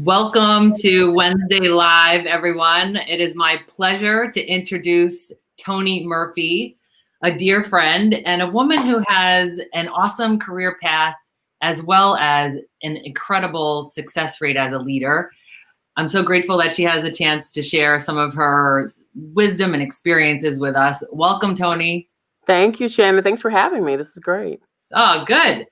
Welcome to Wednesday Live, everyone. It is my pleasure to introduce Toni Murphy, a dear friend and a woman who has an awesome career path as well as an incredible success rate as a leader. I'm so grateful that she has the chance to share some of her wisdom and experiences with us. Welcome, Toni. Thank you, Shannon. Thanks for having me. This is great. Oh, good.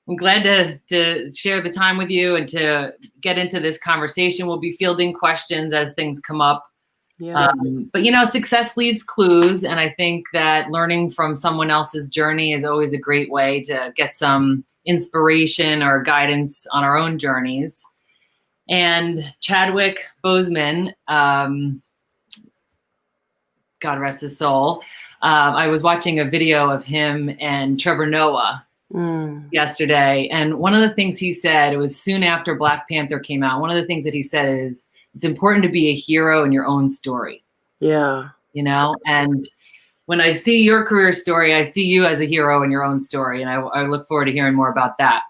I'm glad to share the time with you and to get into this conversation. We'll be fielding questions as things come up. Yeah. But success leaves clues. And I think that learning from someone else's journey is always a great way to get some inspiration or guidance on our own journeys. And Chadwick Boseman, God rest his soul. I was watching a video of him and Trevor Noah yesterday. And one of the things he said, it was soon after Black Panther came out. One of the things that he said is, it's important to be a hero in your own story. Yeah. And when I see your career story, I see you as a hero in your own story. And I look forward to hearing more about that.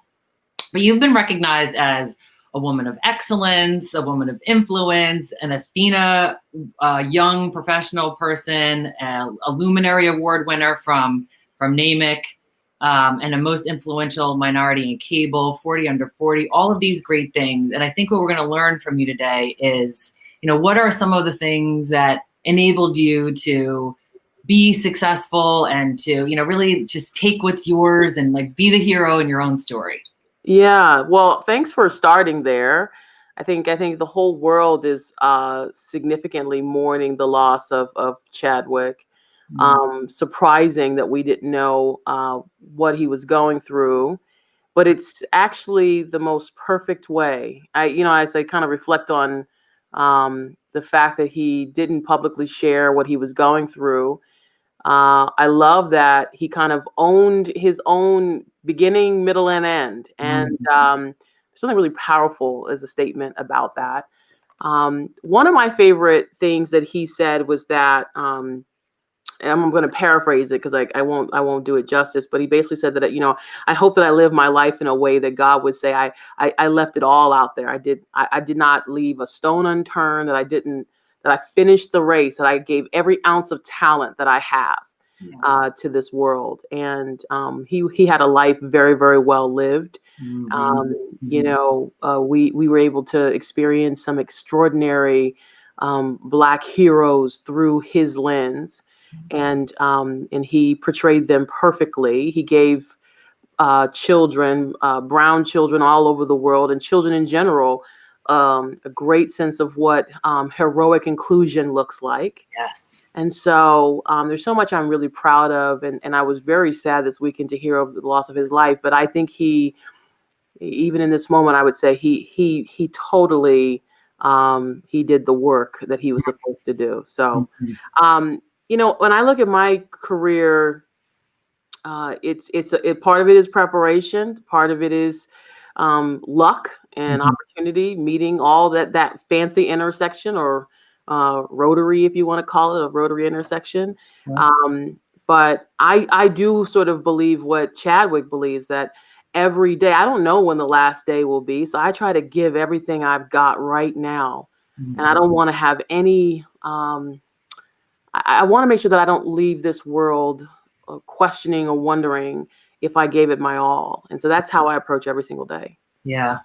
But you've been recognized as a woman of excellence, a woman of influence, an Athena young professional person, a Luminary Award winner from NAMIC, and a most influential minority in cable, 40 under 40, all of these great things. And I think what we're going to learn from you today is, what are some of the things that enabled you to be successful and to, really just take what's yours and be the hero in your own story. Yeah. Well, thanks for starting there. I think the whole world is significantly mourning the loss of Chadwick. Surprising that we didn't know what he was going through, but it's actually the most perfect way. As I kind of reflect on the fact that he didn't publicly share what he was going through. I love that he kind of owned his own beginning, middle, and end. And there's something really powerful as a statement about that. One of my favorite things that he said was that, and I'm going to paraphrase it because I won't do it justice, but he basically said that, I hope that I live my life in a way that God would say, I left it all out there. I did not leave a stone unturned, that I finished the race, that I gave every ounce of talent that I have to this world. And he had a life very, very well lived. We were able to experience some extraordinary Black heroes through his lens. And he portrayed them perfectly. He gave children, brown children all over the world, and children in general, a great sense of what heroic inclusion looks like. Yes. And so there's so much I'm really proud of. And I was very sad this weekend to hear of the loss of his life. But I think even in this moment, I would say he totally, he did the work that he was supposed to do. So, when I look at my career, it's part of it is preparation. Part of it is luck and opportunity, meeting all that fancy intersection, or rotary, if you want to call it a rotary intersection. But I do sort of believe what Chadwick believes, that every day, I don't know when the last day will be. So I try to give everything I've got right now. And I don't want to have any, I want to make sure that I don't leave this world questioning or wondering if I gave it my all. And so that's how I approach every single day. Yeah,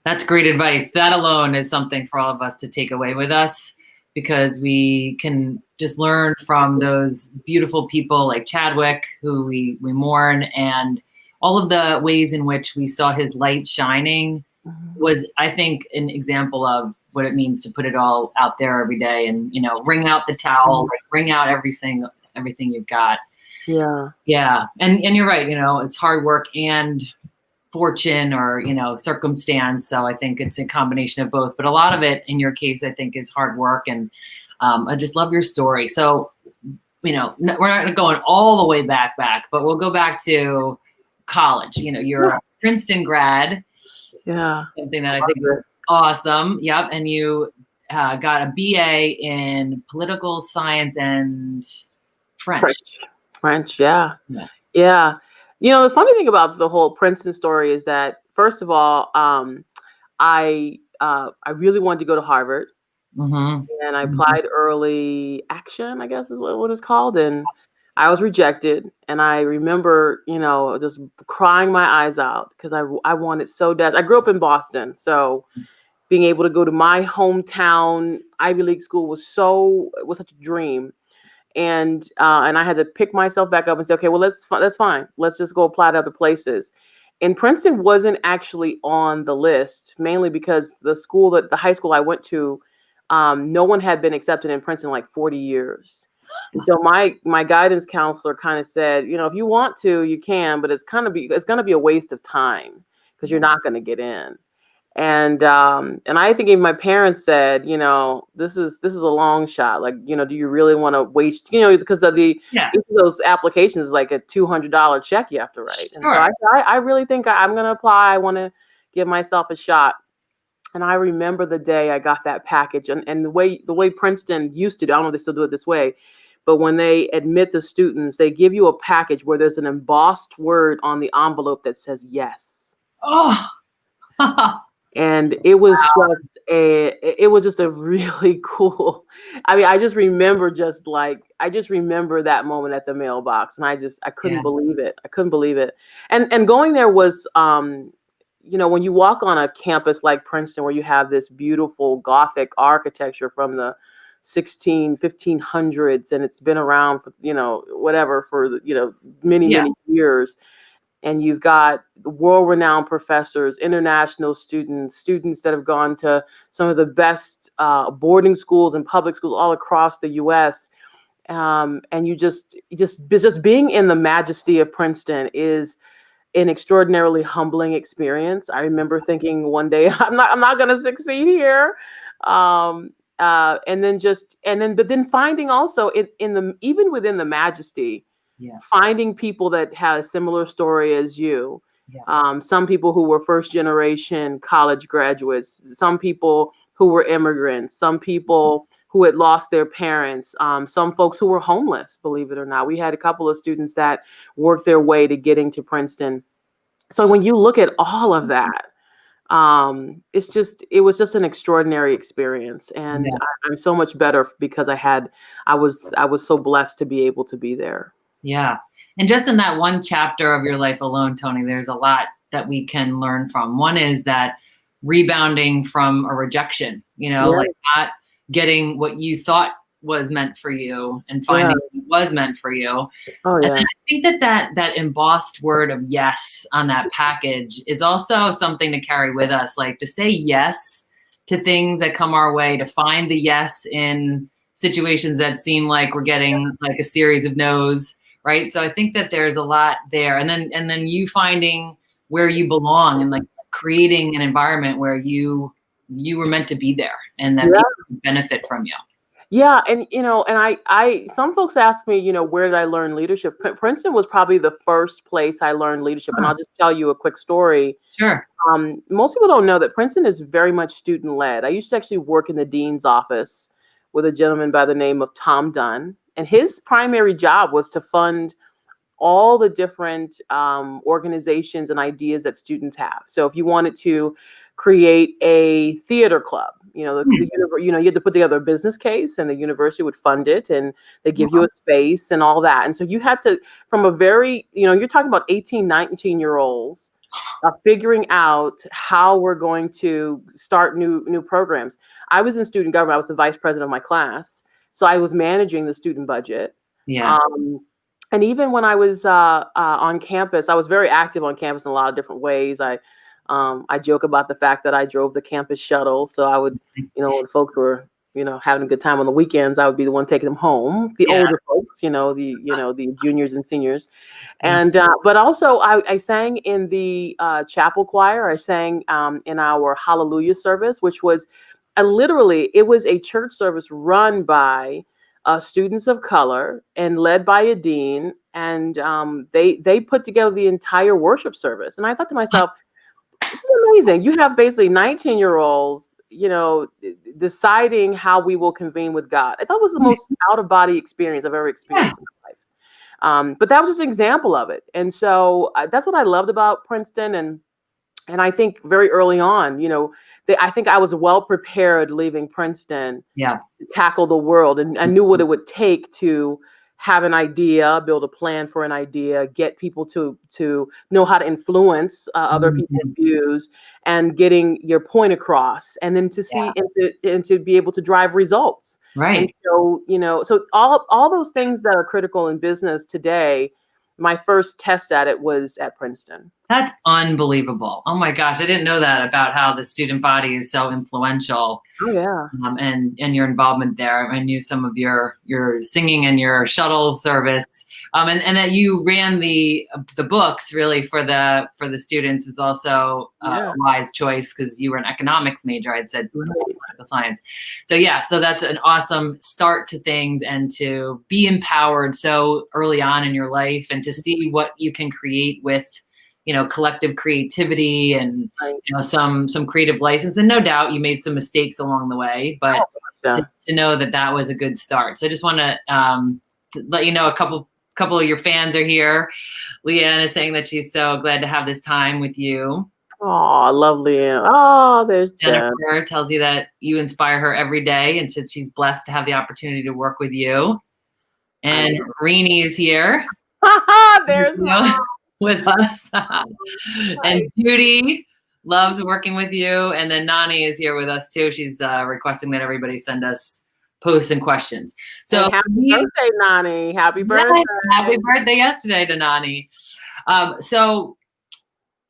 that's great advice. That alone is something for all of us to take away with us, because we can just learn from those beautiful people like Chadwick, who we mourn, and all of the ways in which we saw his light shining was, I think, an example of what it means to put it all out there every day and, wring out the towel, wring out everything you've got. Yeah. And you're right. It's hard work and fortune or, circumstance. So I think it's a combination of both, but a lot of it in your case, I think, is hard work. And I just love your story. So, we're not going all the way back, but we'll go back to college. You're a Princeton grad. Yeah. Something that I think is awesome. Yep. And you got a BA in political science and French. Yeah. The funny thing about the whole Princeton story is that, first of all, I I really wanted to go to Harvard, Mm-hmm. and I applied early action, I guess is what it's called, and I was rejected. And I remember, just crying my eyes out because I wanted so desperate. I grew up in Boston, so being able to go to my hometown Ivy League school was such a dream. And I had to pick myself back up and say, okay, well, that's fine. Let's just go apply to other places. And Princeton wasn't actually on the list, mainly because the high school I went to, no one had been accepted in Princeton in like 40 years. And so my guidance counselor kind of said, if you want to, you can, but it's going to be a waste of time because you're not going to get in. And I think even my parents said, this is a long shot. Like, do you really want to waste, because of each of those applications is like a $200 check you have to write. And Sure. so I really think I'm going to apply. I want to give myself a shot. And I remember the day I got that package, and the way Princeton used to do, I don't know if they still do it this way, but when they admit the students, they give you a package where there's an embossed word on the envelope that says yes. Oh. And it was just a really cool. I mean, I just remember that moment at the mailbox, and I couldn't believe it. I couldn't believe it. And going there was, when you walk on a campus like Princeton, where you have this beautiful Gothic architecture from the 1500s, and it's been around for, many years. And you've got world-renowned professors, international students that have gone to some of the best boarding schools and public schools all across the U.S. And you just being in the majesty of Princeton is an extraordinarily humbling experience. I remember thinking one day, I'm not going to succeed here. But then finding also even within the majesty, finding people that had a similar story as you. Some people who were first generation college graduates, some people who were immigrants, some people who had lost their parents, some folks who were homeless, believe it or not. We had a couple of students that worked their way to getting to Princeton. So when you look at all of that, it was just an extraordinary experience. And I'm so much better because I was so blessed to be able to be there. Yeah. And just in that one chapter of your life alone, Toni, there's a lot that we can learn from. One is that rebounding from a rejection, like not getting what you thought was meant for you and finding what was meant for you. And then I think that embossed word of yes on that package is also something to carry with us, like to say yes to things that come our way, to find the yes in situations that seem like we're getting like a series of no's. Right. So I think that there's a lot there. And then you finding where you belong and like creating an environment where you were meant to be there and that people can benefit from you. Yeah. And, some folks ask me, where did I learn leadership? Princeton was probably the first place I learned leadership. And I'll just tell you a quick story. Sure. Most people don't know that Princeton is very much student led. I used to actually work in the dean's office with a gentleman by the name of Tom Dunn. And his primary job was to fund all the different organizations and ideas that students have. So if you wanted to create a theater club, you had to put together a business case, and the university would fund it, and they give you a space and all that. And so you had to, from a very, you're talking about 18, 19-year-olds figuring out how we're going to start new programs. I was in student government. I was the vice president of my class. So I was managing the student budget. And even when I was on campus, I was very active on campus in a lot of different ways. I joke about the fact that I drove the campus shuttle. So I would, when folks were, having a good time on the weekends, I would be the one taking them home. The older folks, the juniors and seniors. And but also I sang in the chapel choir. I sang in our Hallelujah service, which was it was a church service run by students of color and led by a dean. And they put together the entire worship service. And I thought to myself, this is amazing. You have basically 19-year-olds, deciding how we will convene with God. I thought it was the most out-of-body experience I've ever experienced in my life. But that was just an example of it. And so that's what I loved about Princeton. And And I think very early on, I think I was well prepared leaving Princeton Yeah. to tackle the world, and I knew what it would take to have an idea, build a plan for an idea, get people to know how to influence other people's Mhm. views, and getting your point across, and then to Yeah. see and to be able to drive results. And Right. so, so all those things that are critical in business today, my first test at it was at Princeton. That's unbelievable. Oh my gosh, I didn't know that about how the student body is so influential. Oh yeah. And your involvement there. I knew some of your singing and your shuttle service, and that you ran the books really for the students was also a Yeah. wise choice because you were an economics major. I'd said Right. political science. So yeah, so that's an awesome start to things and to be empowered so early on in your life and to see what you can create with collective creativity and Right. some creative license. And no doubt you made some mistakes along the way, but Yeah. to know that that was a good start. So I just want to let you know a couple of your fans are here. Leanne is saying that she's so glad to have this time with you. Oh, lovely. Oh, there's Jen. Jennifer tells you that you inspire her every day and she's blessed to have the opportunity to work with you. And Rini is here. There's Mom. With us. And Judy loves working with you. And then Nani is here with us too. She's requesting that everybody send us posts and questions. So and happy birthday, Nani. Happy birthday. Yes, happy birthday yesterday to Nani. So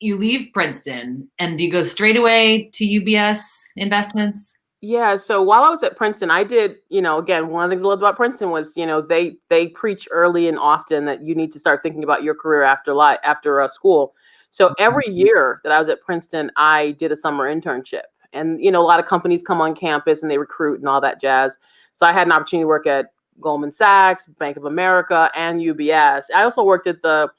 you leave Princeton and do you go straight away to UBS Investments? Yeah, so while I was at Princeton, I did, again, one of the things I loved about Princeton was, they preach early and often that you need to start thinking about your career after school. So every year that I was at Princeton, I did a summer internship. And, a lot of companies come on campus and they recruit and all that jazz. So I had an opportunity to work at Goldman Sachs, Bank of America, and UBS. I also worked at the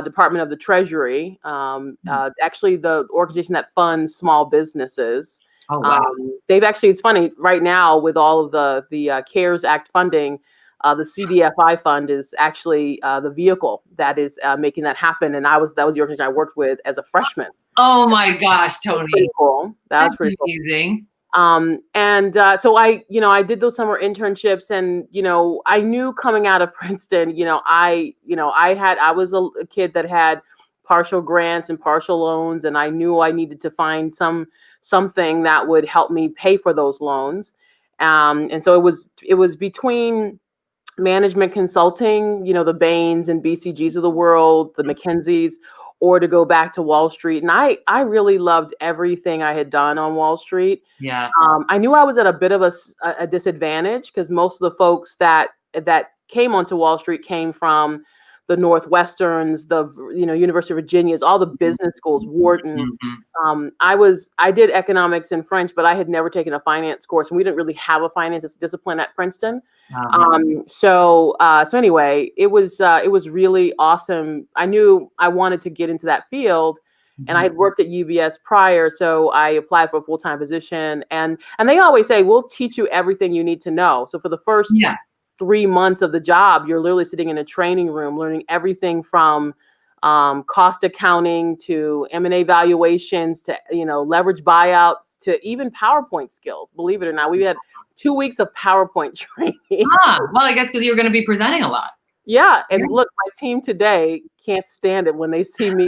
Department of the Treasury, actually the organization that funds small businesses. Oh, wow. They've actually, it's funny right now with all of the CARES Act funding, the CDFI fund is actually the vehicle that is making that happen. And that was the organization I worked with as a freshman. Oh my gosh, Toni. Pretty cool. That's pretty amazing. Cool. So I did those summer internships, and I knew coming out of Princeton, I was a kid that had partial grants and partial loans, and I knew I needed to find something that would help me pay for those loans. And so it was between management consulting, the Bains and BCGs of the world, the McKinseys, or to go back to Wall Street. And I really loved everything I had done on Wall Street. Yeah. I knew I was at a bit of a disadvantage because most of the folks that came onto Wall Street came from the Northwesterns, the University of Virginia's, all the business schools, Wharton. I did economics and French, but I had never taken a finance course, and we didn't really have a finance discipline at Princeton. So anyway, it was really awesome. I knew I wanted to get into that field, and I had worked at UBS prior, so I applied for a full-time position. And they always say, we'll teach you everything you need to know. So for the first 3 months of the job, you're literally sitting in a training room, learning everything from cost accounting to M&A valuations to leverage buyouts to even PowerPoint skills. Believe it or not, we had 2 weeks of PowerPoint training. Well, I guess because you're going to be presenting a lot. Yeah, and look, my team today can't stand it when they see me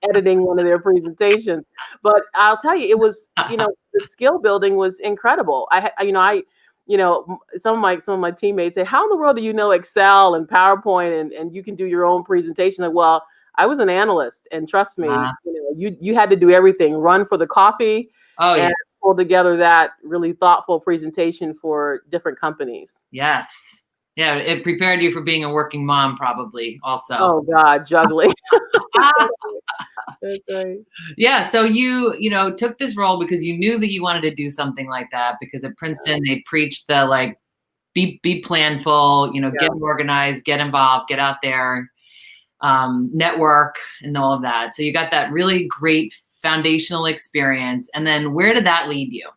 editing one of their presentations. But I'll tell you, it was the skill building was incredible. Some of my teammates say, "How in the world do you know Excel and PowerPoint and you can do your own presentation?" Like, well, I was an analyst, and trust me, you had to do everything, run for the coffee, and pull together that really thoughtful presentation for different companies. Yes. Yeah, it prepared you for being a working mom, probably also. Oh God, juggling. That's right. Yeah, so you took this role because you knew that you wanted to do something like that, because at Princeton they preached the be planful, get organized, get involved, get out there, network and all of that. So you got that really great foundational experience. And then where did that lead you?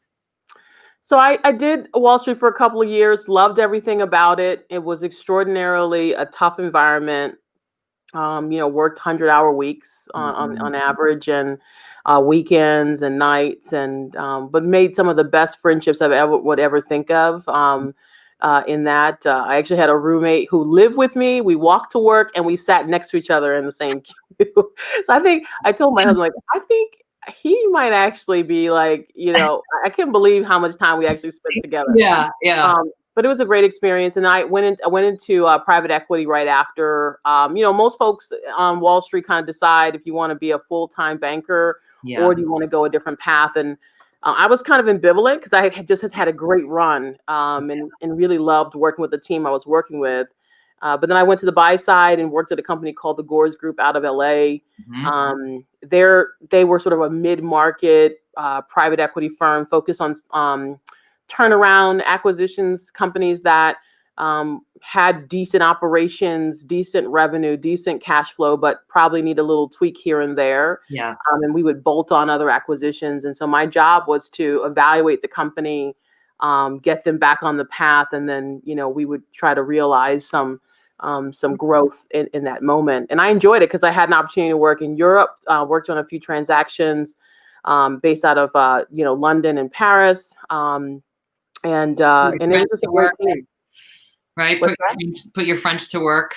So I did Wall Street for a couple of years, loved everything about it. It was extraordinarily a tough environment. Worked 100-hour weeks on average. And weekends and nights, and but made some of the best friendships would ever think of. In that, I actually had a roommate who lived with me. We walked to work and we sat next to each other in the same queue. So I think I told my husband, like, I think he might actually be like, I can't believe how much time we actually spent together. Yeah, yeah. But it was a great experience, and I went into private equity right after. Most folks on Wall Street kind of decide if you want to be a full-time banker or do you want to go a different path. And I was kind of ambivalent because I had a great run, and really loved working with the team I was working with. But then I went to the buy side and worked at a company called the Gores Group out of LA. They were sort of a mid-market private equity firm focused on turnaround acquisitions, companies that had decent operations, decent revenue, decent cash flow, but probably need a little tweak here and there. Yeah. And we would bolt on other acquisitions. And so my job was to evaluate the company, get them back on the path, and then we would try to realize some growth in that moment. And I enjoyed it because I had an opportunity to work in Europe, worked on a few transactions based out of London and Paris. And it was just a great team. Right? Put your French to work.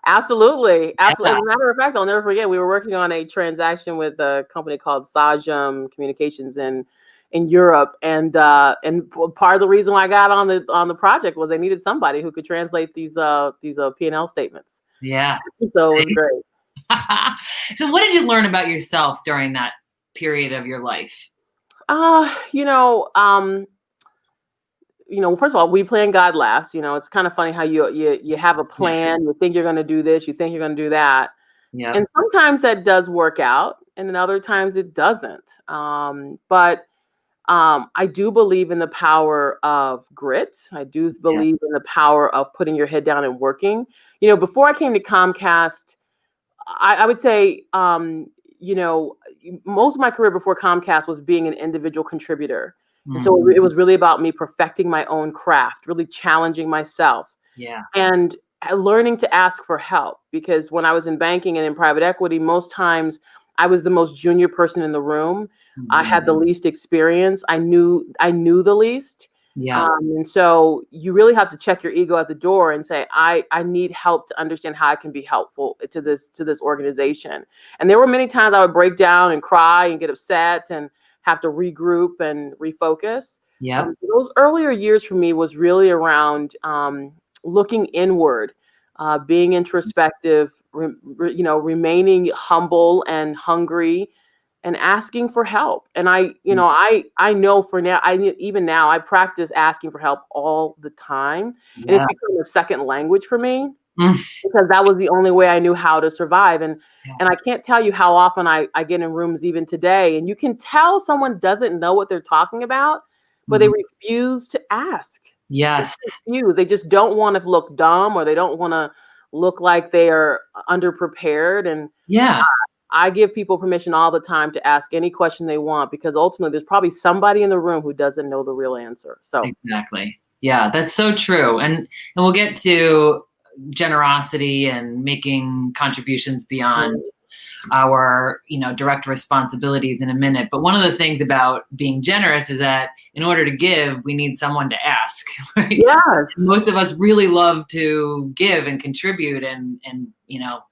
Absolutely. Absolutely. As a matter of fact, I'll never forget, we were working on a transaction with a company called Sajum Communications in Europe. And part of the reason why I got on the project was they needed somebody who could translate these P&L statements. Yeah. So it was great. So what did you learn about yourself during that period of your life? First of all, we plan, God laughs. It's kind of funny how you have a plan. You think you're going to do this. You think you're going to do that. Yeah. And sometimes that does work out, and then other times it doesn't. But I do believe in the power of grit. I do believe in the power of putting your head down and working. Before I came to Comcast, I would say, most of my career before Comcast was being an individual contributor. And so it was really about me perfecting my own craft, really challenging myself. Yeah. And learning to ask for help, because when I was in banking and in private equity, most times I was the most junior person in the room. I had the least experience. I knew the least. Yeah. And so you really have to check your ego at the door and say, I need help to understand how I can be helpful to this organization. And there were many times I would break down and cry and get upset and have to regroup and refocus. Yeah. Those earlier years for me was really around looking inward, being introspective, remaining humble and hungry, and asking for help. And I know for now, even now, I practice asking for help all the time. And it's become a second language for me. Because that was the only way I knew how to survive. And I can't tell you how often I get in rooms even today, and you can tell someone doesn't know what they're talking about, but they refuse to ask. Yes. They just don't want to look dumb, or they don't want to look like they are underprepared. And I give people permission all the time to ask any question they want, because ultimately there's probably somebody in the room who doesn't know the real answer. So exactly. Yeah, that's so true. And we'll get to generosity and making contributions beyond our direct responsibilities in a minute. But one of the things about being generous is that in order to give, we need someone to ask. Right? Yes. Most of us really love to give and contribute and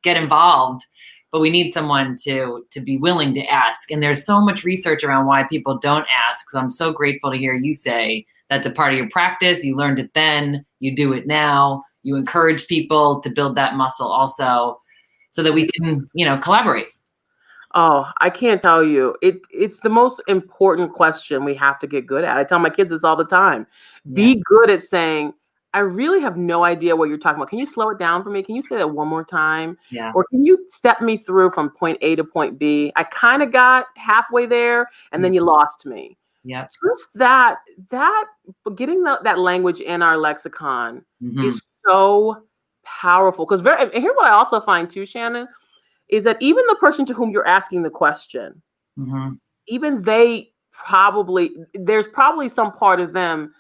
get involved, but we need someone to be willing to ask. And there's so much research around why people don't ask. So I'm so grateful to hear you say that's a part of your practice. You learned it then, you do it now. You encourage people to build that muscle also, so that we can, collaborate. Oh, I can't tell you. It's the most important question we have to get good at. I tell my kids this all the time. Be good at saying, I really have no idea what you're talking about. Can you slow it down for me? Can you say that one more time? Yeah. Or can you step me through from point A to point B? I kind of got halfway there, and then you lost me. Yeah. Just that getting that language in our lexicon is so powerful. Because here's what I also find too, Shannon, is that even the person to whom you're asking the question, even there's probably some part of them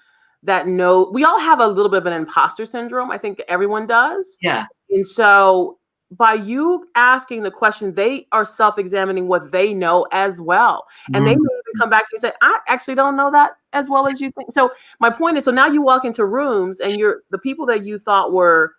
that know. We all have a little bit of an imposter syndrome. I think everyone does. Yeah. And so by you asking the question, they are self-examining what they know as well. And they may even come back to you and say, I actually don't know that as well as you think. So my point is, so now you walk into rooms and the people that you thought were,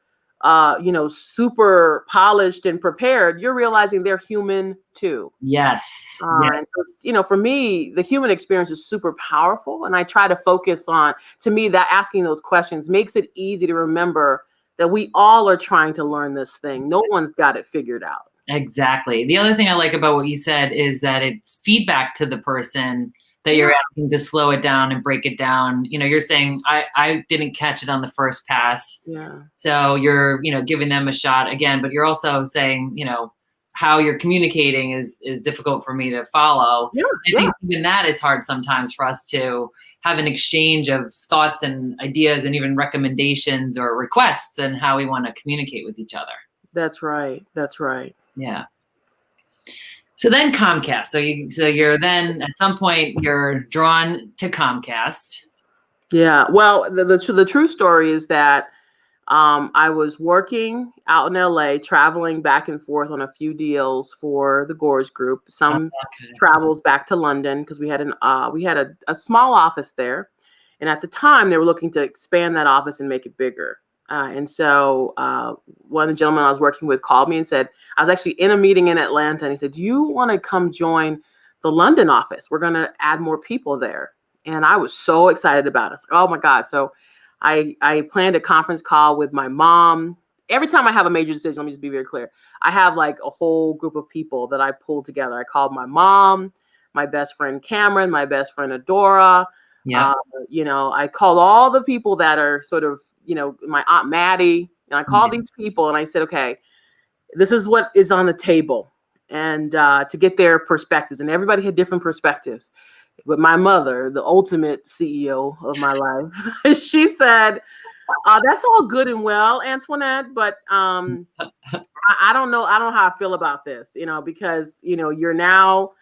super polished and prepared, you're realizing they're human too. Yes. Yes. And so, for me, the human experience is super powerful. And I try to focus on, to me, that asking those questions makes it easy to remember that we all are trying to learn this thing. No one's got it figured out. Exactly. The other thing I like about what you said is that it's feedback to the person that you're asking to slow it down and break it down. You're saying, I didn't catch it on the first pass. Yeah. So you're, giving them a shot again, but you're also saying, how you're communicating is difficult for me to follow. Yeah. I think even that is hard sometimes for us to have an exchange of thoughts and ideas and even recommendations or requests and how we want to communicate with each other. That's right. That's right. Yeah. So then Comcast. So you're then at some point you're drawn to Comcast. Yeah. Well, the true story is that I was working out in LA, traveling back and forth on a few deals for the Gores Group. Some travels back to London because we had a small office there, and at the time they were looking to expand that office and make it bigger. And so one of the gentlemen I was working with called me and said, I was actually in a meeting in Atlanta, and he said, do you want to come join the London office? We're going to add more people there. And I was so excited about it. Oh my God. So I planned a conference call with my mom. Every time I have a major decision, let me just be very clear. I have like a whole group of people that I pulled together. I called my mom, my best friend Cameron, my best friend Adora. Yeah. I called all the people that are sort of, my Aunt Maddie. And I called these people and I said, okay, this is what is on the table. And to get their perspectives. And everybody had different perspectives. But my mother, the ultimate CEO of my life, she said, that's all good and well, Antoinette, but I don't know. I don't know how I feel about this, because, you're now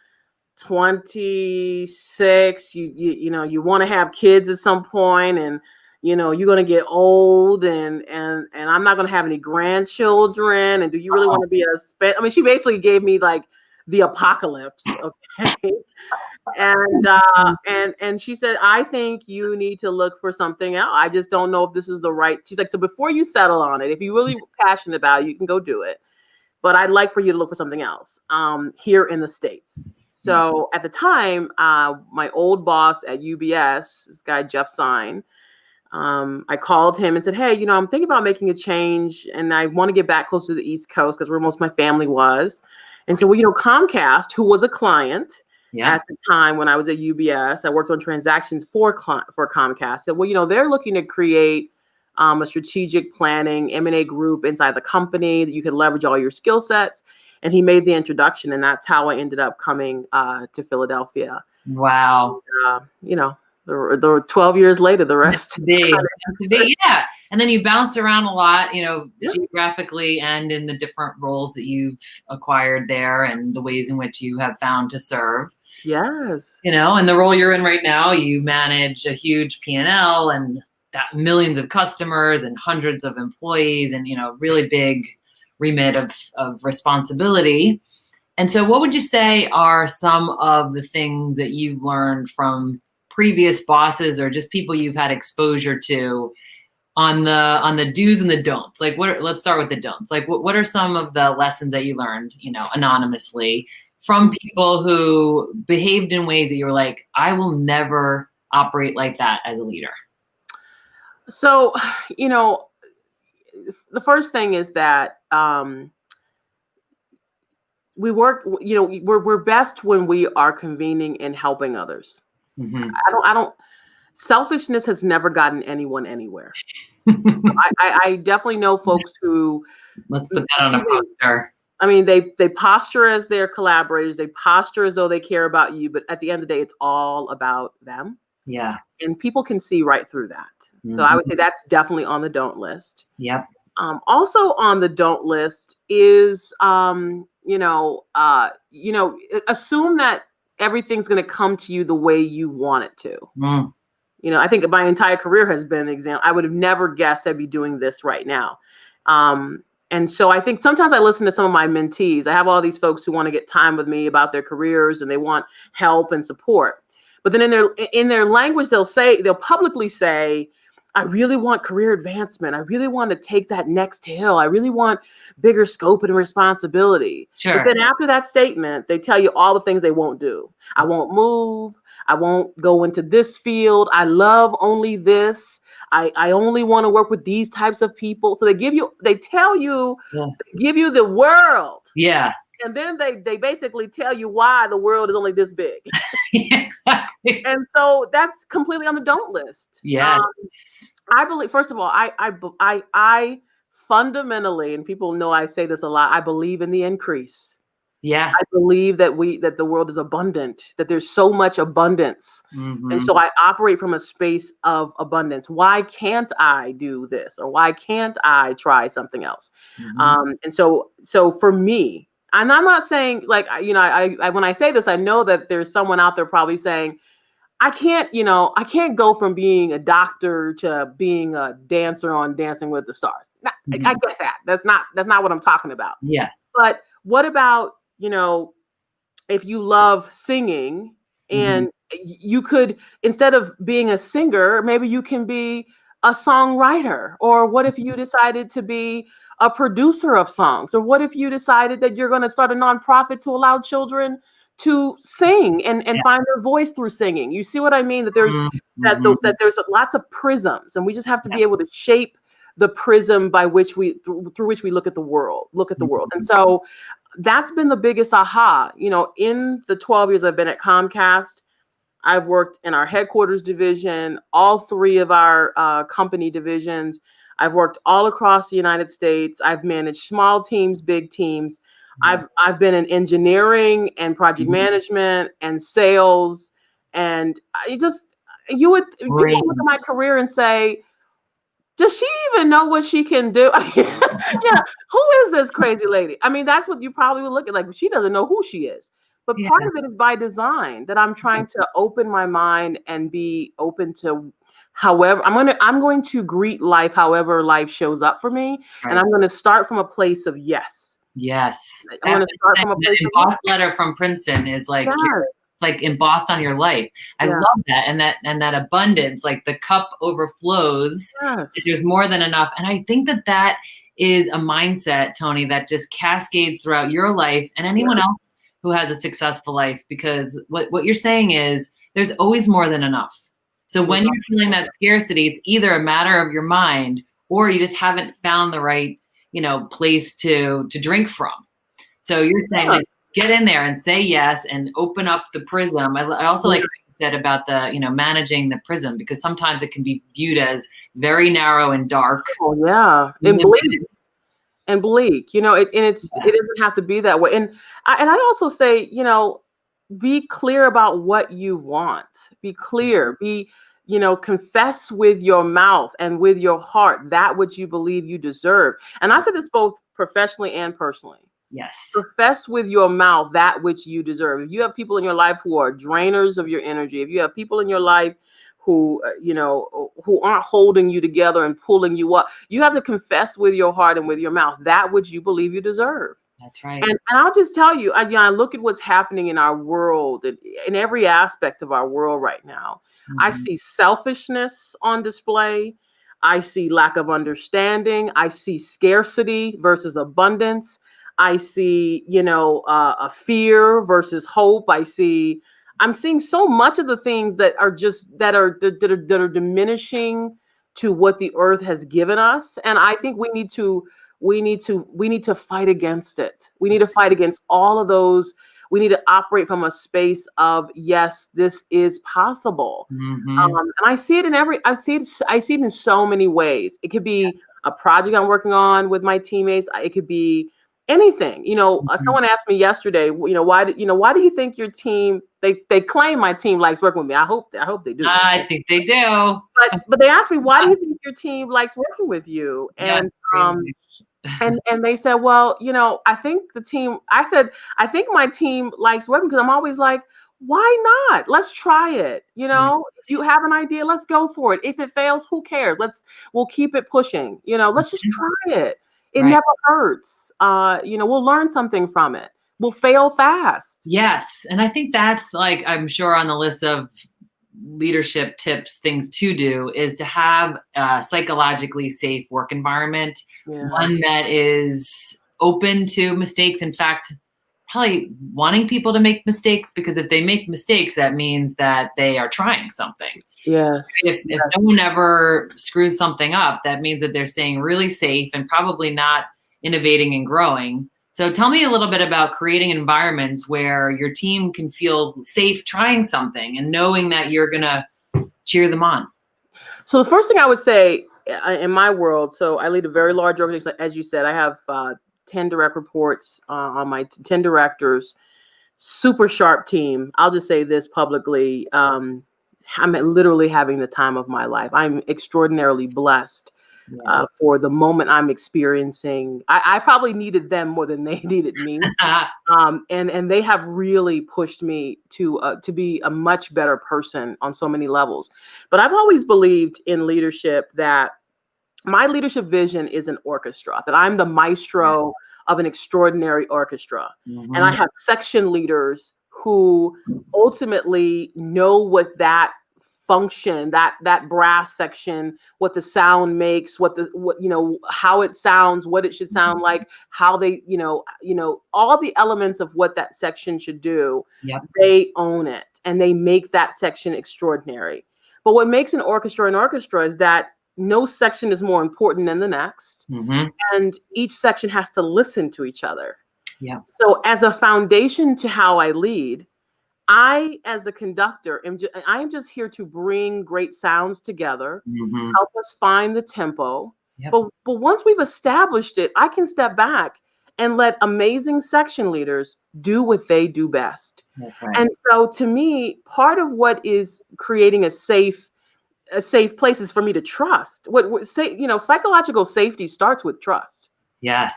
26, you want to have kids at some point, and, you're going to get old, and I'm not going to have any grandchildren. And do you really want to be she basically gave me like the apocalypse. Okay. And she said, I think you need to look for something else. I just don't know if this is the right. She's like, so before you settle on it, if you're really passionate about it, you can go do it. But I'd like for you to look for something else here in the States. So at the time, my old boss at UBS, this guy, Jeff Sine, I called him and said, hey, I'm thinking about making a change and I want to get back close to the East Coast because where most of my family was. And so, Comcast, who was a client, at the time when I was at UBS, I worked on transactions for Comcast. So, they're looking to create a strategic planning M&A group inside the company that you could leverage all your skill sets. And he made the introduction, and that's how I ended up coming to Philadelphia. Wow. And, the 12 years later, the rest. Yeah. And then you bounced around a lot, geographically and in the different roles that you've acquired there and the ways in which you have found to serve. Yes. And the role you're in right now, you manage a huge P&L and millions of customers and hundreds of employees and, really big remit of responsibility. And so what would you say are some of the things that you've learned from previous bosses or just people you've had exposure to on the do's and the don'ts? Like let's start with the don'ts. Like what are some of the lessons that you learned, anonymously from people who behaved in ways that you were like, I will never operate like that as a leader? So, the first thing is that we work, we're best when we are convening and helping others. Mm-hmm. I don't, selfishness has never gotten anyone anywhere. I definitely know folks who. Let's put that on a poster. They posture as their collaborators. They posture as though they care about you, but at the end of the day, it's all about them. Yeah. And people can see right through that. Mm-hmm. So I would say that's definitely on the don't list. Yep. Also on the don't list is, assume that everything's going to come to you the way you want it to. Mm. I think my entire career has been an example. I would have never guessed I'd be doing this right now. And And so I think sometimes I listen to some of my mentees. I have all these folks who want to get time with me about their careers and they want help and support. But then in their language, they'll publicly say, I really want career advancement. I really want to take that next hill. I really want bigger scope and responsibility. Sure. But then after that statement, they tell you all the things they won't do. I won't move. I won't go into this field. I love only this. I only want to work with these types of people. So they give you the world. Yeah. And then they basically tell you why the world is only this big. Yeah, exactly. And so that's completely on the don't list. Yes. I believe, first of all, I fundamentally, and people know I say this a lot, I believe in the increase. Yeah. I believe that the world is abundant, that there's so much abundance. Mm-hmm. And so I operate from a space of abundance. Why can't I do this? Or why can't I try something else? Mm-hmm. And so for me, and I'm not saying like, I when I say this, I know that there's someone out there probably saying, I can't go from being a doctor to being a dancer on Dancing with the Stars. I get that. That's not what I'm talking about. Yeah. But what about, if you love singing and you could, instead of being a singer, maybe you can be a songwriter? Or what if you decided to be a producer of songs? Or what if you decided that you're going to start a nonprofit to allow children to sing and find their voice through singing? You see what I mean? That there's that there's lots of prisms, and we just have to be able to shape the prism by which through which we look at the world. And so that's been the biggest aha. In the 12 years I've been at Comcast, I've worked in our headquarters division, all three of our company divisions. I've worked all across the United States. I've managed small teams, big teams. I've been in engineering and project management and sales. And people look at my career and say, does she even know what she can do? Yeah, who is this crazy lady? I mean, that's what you probably would look at. Like, she doesn't know who she is. But part of it is by design, that I'm trying to open my mind and be open to however I'm going to greet life however life shows up for me. Right. And I'm going to start from a place of yes. Yes. I'm going to start from a place of embossed letter from Princeton is like it's like embossed on your life. I love that. And that abundance, like the cup overflows. Yes. There's more than enough. And I think that is a mindset, Toni, that just cascades throughout your life and anyone else who has a successful life, because what you're saying is there's always more than enough. So when you're feeling that scarcity, it's either a matter of your mind or you just haven't found the right, place to drink from. So you're saying like, get in there and say yes and open up the prism. I also like what you said about the, managing the prism, because sometimes it can be viewed as very narrow and dark. Oh yeah. And bleak, it doesn't have to be that way. And I'd also say, be clear about what you want. Be clear. Confess with your mouth and with your heart that which you believe you deserve. And I said this both professionally and personally. Yes. Profess with your mouth that which you deserve. If you have people in your life who are drainers of your energy, if you have people in your life who aren't holding you together and pulling you up, you have to confess with your heart and with your mouth that which you believe you deserve. That's right. And I'll just tell you, I look at what's happening in our world, in every aspect of our world right now. I see selfishness on display. I see lack of understanding. I see scarcity versus abundance. I see, a fear versus hope. I'm seeing so much of the things that are diminishing to what the earth has given us. And I think we need to fight against it. We need to fight against all of those. We need to operate from a space of, yes, this is possible. And I see it in so many ways. It could be a project I'm working on with my teammates. It could be anything. Someone asked me yesterday, why do you think your team, they claim my team likes working with me. I hope they do. I think they do. But they asked me, why do you think your team likes working with you? And and they said, well, I think I think my team likes working because I'm always like, why not? Let's try it. If you have an idea, let's go for it. If it fails, who cares? We'll keep it pushing. Let's just try it. It Right. never hurts. We'll learn something from it. We'll fail fast. Yes. And I think that's like, I'm sure on the list of leadership tips, things to do is to have a psychologically safe work environment, Yeah. one that is open to mistakes. In fact, probably wanting people to make mistakes, because if they make mistakes, that means that they are trying something. Yes. If no one ever screws something up, that means that they're staying really safe and probably not innovating and growing. So tell me a little bit about creating environments where your team can feel safe trying something and knowing that you're going to cheer them on. So the first thing I would say in my world, so I lead a very large organization. As you said, I have 10 direct reports on my 10 directors, super sharp team. I'll just say this publicly. I'm literally having the time of my life. I'm extraordinarily blessed for the moment I'm experiencing. I probably needed them more than they needed me. And they have really pushed me to be a much better person on so many levels. But I've always believed in leadership that my leadership vision is an orchestra, that I'm the maestro of an extraordinary orchestra. And I have section leaders who ultimately know what that function, that brass section, what the sound makes, what how it sounds, what it should sound like, how they, all the elements of what that section should do. Yep. They own it and they make that section extraordinary. But what makes an orchestra is that no section is more important than the next. And each section has to listen to each other. Yeah. So as a foundation to how I lead, I, as the conductor, I am just here to bring great sounds together, help us find the tempo. Yep. But once we've established it, I can step back and let amazing section leaders do what they do best. That's right. And so to me, part of what is creating a safe place is for me to trust. Psychological safety starts with trust. Yes.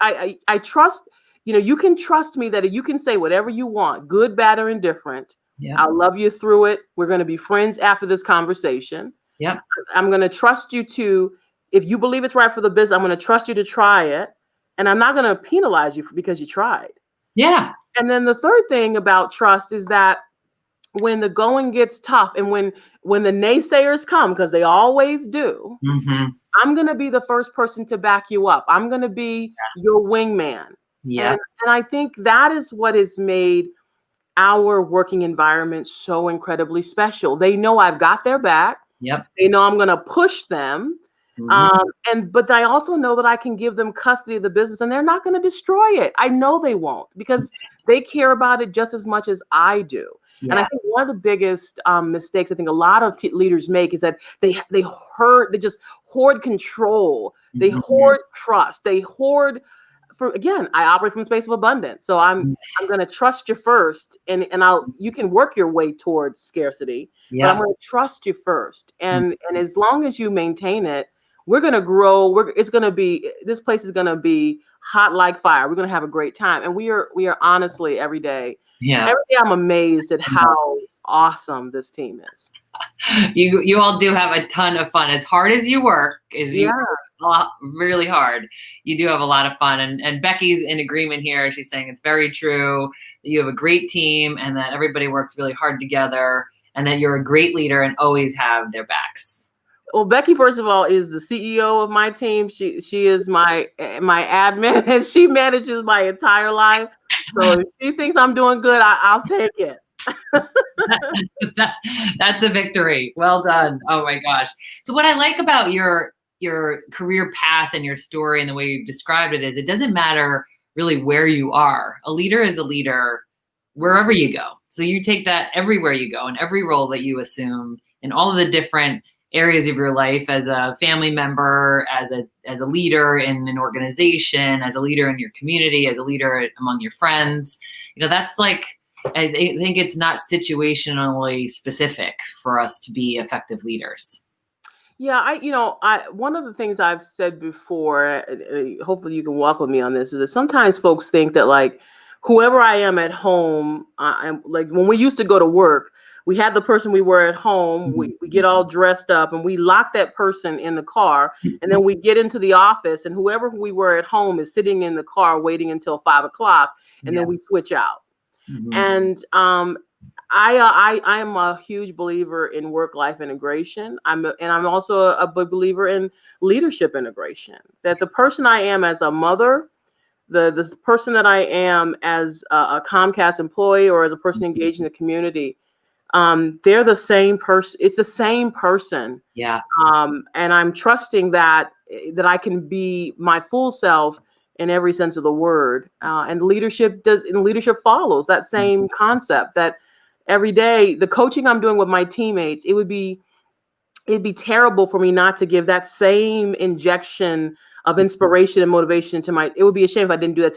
I trust, you can trust me that you can say whatever you want, good, bad, or indifferent. Yeah. I'll love you through it. We're going to be friends after this conversation. Yep. I'm going to trust you if you believe it's right for the business, I'm going to trust you to try it. And I'm not going to penalize you because you tried. Yeah. And then the third thing about trust is that when the going gets tough and when the naysayers come, because they always do, I'm going to be the first person to back you up. I'm going to be your wingman. Yeah. And I think that is what has made our working environment so incredibly special. They know I've got their back. Yep. They know I'm going to push them. But I also know that I can give them custody of the business and they're not going to destroy it. I know they won't, because they care about it just as much as I do. Yeah. And I think one of the biggest mistakes I think a lot of leaders make is that they just hoard control. They hoard trust. They hoard. I operate from a space of abundance. So I'm going to trust you first, and you can work your way towards scarcity, but I'm going to trust you first. And as long as you maintain it, we're going to grow. This place is going to be hot like fire. We're going to have a great time. And we are honestly every day I'm amazed at how awesome this team is. You all do have a ton of fun. As hard as you work, really hard, you do have a lot of fun. And Becky's in agreement here. She's saying it's very true that you have a great team and that everybody works really hard together and that you're a great leader and always have their backs. Well, Becky, first of all, is the CEO of my team. She is my admin, and she manages my entire life. So if she thinks I'm doing good, I'll take it. That's a victory. Well done. Oh my gosh. So what I like about your career path and your story and the way you've described it is it doesn't matter really where you are. A leader is a leader wherever you go. So you take that everywhere you go, in every role that you assume, in all of the different areas of your life, as a family member, as a leader in an organization, as a leader in your community, as a leader among your friends. That's like, I think it's not situationally specific for us to be effective leaders. Yeah, one of the things I've said before, hopefully you can walk with me on this, is that sometimes folks think that like whoever I am at home, I'm like when we used to go to work, we had the person we were at home, we get all dressed up and we lock that person in the car, and then we get into the office and whoever we were at home is sitting in the car waiting until 5 o'clock, and then we switch out. And I am a huge believer in work-life integration. I'm also a big believer in leadership integration. That the person I am as a mother, the person that I am as a Comcast employee or as a person engaged in the community, they're the same person. It's the same person. Yeah. And I'm trusting that I can be my full self in every sense of the word. And leadership follows that same concept, that every day, the coaching I'm doing with my teammates, it'd be terrible for me not to give that same injection of inspiration and motivation to it would be a shame if I didn't do that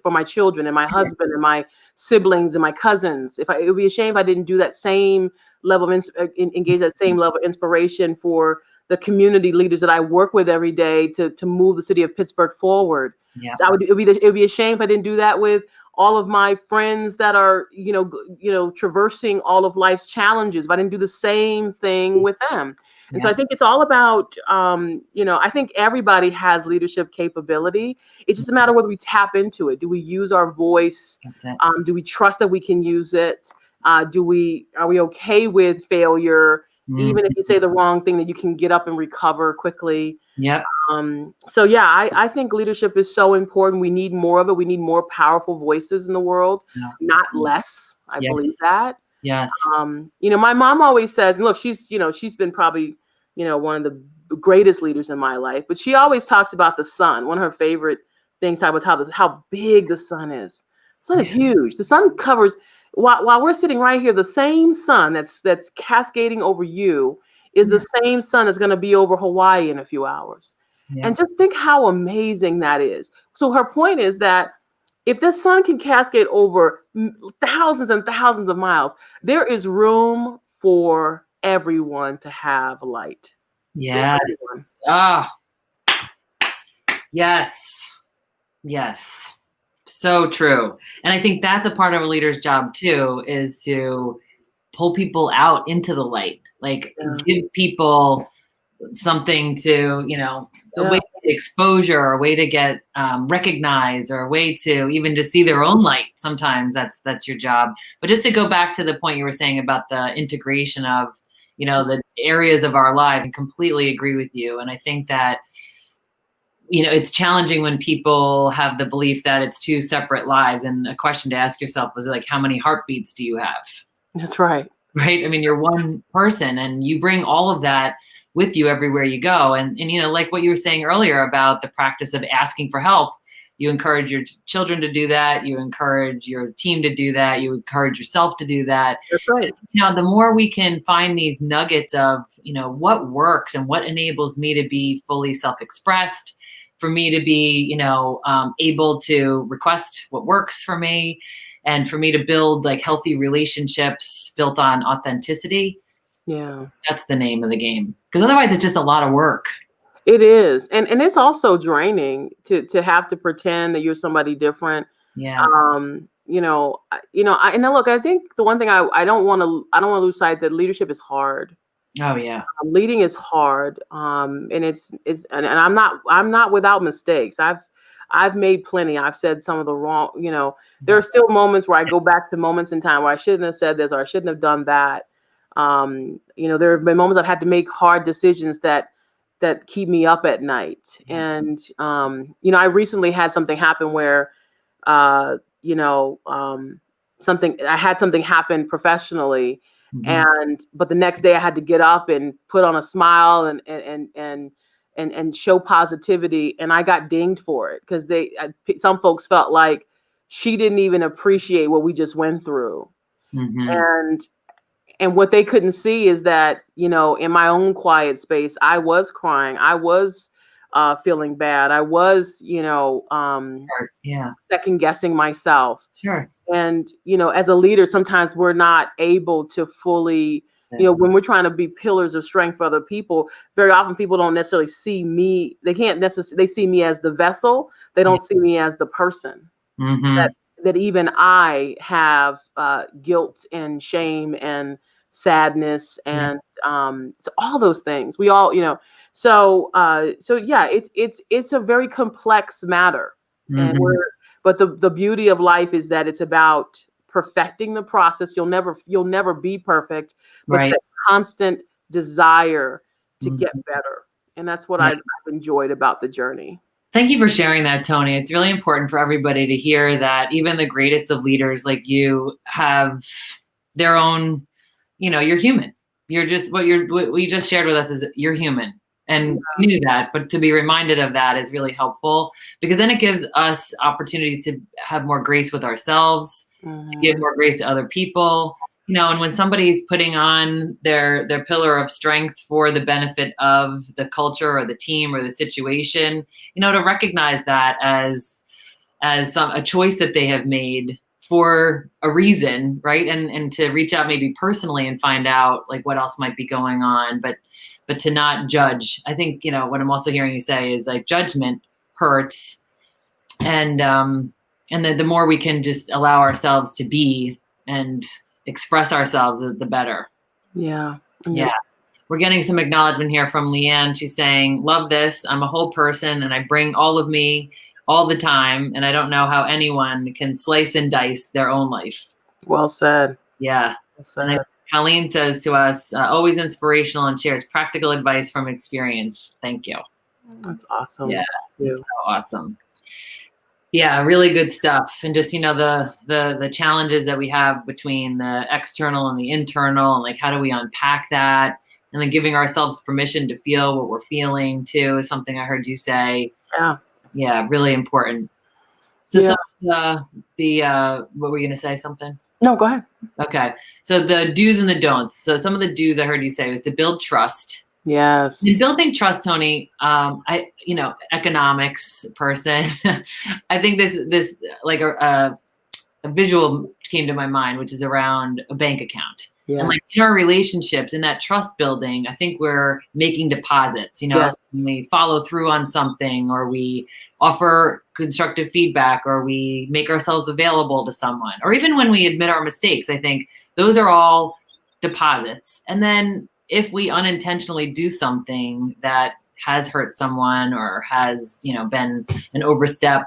for my children and my husband and my siblings and my cousins. It would be a shame if I didn't do that same level of engage that same level of inspiration for the community leaders that I work with every day to move the city of Pittsburgh forward. Yeah. So it would be a shame if I didn't do that with all of my friends that are, traversing all of life's challenges, if I didn't do the same thing with them. And so I think it's all about, I think everybody has leadership capability. It's just a matter of whether we tap into it. Do we use our voice? Do we trust that we can use it? Are we okay with failure? Even if you say the wrong thing, that you can get up and recover quickly. Yeah. So yeah, I think leadership is so important. We need more of it. We need more powerful voices in the world, not less. I believe that. Yes. My mom always says, and look, she's been probably, one of the greatest leaders in my life, but she always talks about the sun. One of her favorite things talk about how big the sun is. The sun is huge. The sun covers, while we're sitting right here, the same sun that's cascading over you is the same sun that's going to be over Hawaii in a few hours. And just think how amazing that is. So her point is that if the sun can cascade over thousands and thousands of miles, there is room for everyone to have light. Yes. Yes. So true. And I think that's a part of a leader's job too, is to pull people out into the light, like give people something to, a way to get exposure, a way to get recognized, or a way to even to see their own light. Sometimes that's your job. But just to go back to the point you were saying about the integration of, the areas of our lives, I completely agree with you. And I think that, it's challenging when people have the belief that it's two separate lives. And a question to ask yourself was like, how many heartbeats do you have? That's right. Right. I mean, you're one person and you bring all of that with you everywhere you go. And like what you were saying earlier about the practice of asking for help, you encourage your children to do that. You encourage your team to do that. You encourage yourself to do that. That's right. The more we can find these nuggets of, what works and what enables me to be fully self-expressed, for me to be, able to request what works for me, and for me to build like healthy relationships built on authenticity. Yeah. That's the name of the game. Because otherwise it's just a lot of work. It is. And it's also draining to have to pretend that you're somebody different. Yeah. And look, I think the one thing I don't want to lose sight that leadership is hard. Oh yeah. Leading is hard. And and I'm not without mistakes. I've made plenty. I've said some of the wrong, there are still moments where I go back to moments in time where I shouldn't have said this or I shouldn't have done that. There have been moments I've had to make hard decisions that keep me up at night. And, I recently had something happen where, I had something happen professionally. But the next day I had to get up and put on a smile and show positivity. And I got dinged for it because some folks felt like she didn't even appreciate what we just went through. And what they couldn't see is that, in my own quiet space, I was crying. I was feeling bad. I was, second guessing myself. Sure. And, as a leader, sometimes we're not able to fully, when we're trying to be pillars of strength for other people, very often people don't necessarily see me. They see me as the vessel. They don't see me as the person. That even I have guilt and shame and sadness, and so all those things. We all, so yeah, it's a very complex matter, and but the beauty of life is that it's about perfecting the process. You'll never be perfect, but it's that constant desire to get better, and that's what I've enjoyed about the journey. Thank you for sharing that, Toni. It's really important for everybody to hear that even the greatest of leaders like you have their own, you're human. You're just, what you just shared with us is you're human. And we knew that, but to be reminded of that is really helpful, because then it gives us opportunities to have more grace with ourselves, to give more grace to other people. And when somebody's putting on their pillar of strength for the benefit of the culture or the team or the situation, to recognize that as a choice that they have made for a reason, right? And to reach out maybe personally and find out like what else might be going on, but to not judge. I think, what I'm also hearing you say is like judgment hurts. And then the more we can just allow ourselves to be and express ourselves, the better. Yeah. We're getting some acknowledgement here from Leanne. She's saying, love this. I'm a whole person and I bring all of me all the time. And I don't know how anyone can slice and dice their own life. Well said. Yeah. Well said. Colleen says to us, always inspirational and shares practical advice from experience. Thank you. That's awesome. Yeah. That's so awesome. Yeah, really good stuff. And just, the challenges that we have between the external and the internal, and like, how do we unpack that? And then giving ourselves permission to feel what we're feeling too is something I heard you say. Yeah, really important. So some of what were you going to say, something? No, go ahead. Okay. So the do's and the don'ts. So some of the do's I heard you say was to build trust. Yes. In building trust, Toni, economics person, I think this like a visual came to my mind, which is around a bank account. And like in our relationships, in that trust building, I think we're making deposits, when we follow through on something, or we offer constructive feedback, or we make ourselves available to someone, or even when we admit our mistakes. I think those are all deposits. And then if we unintentionally do something that has hurt someone or has, been an overstep,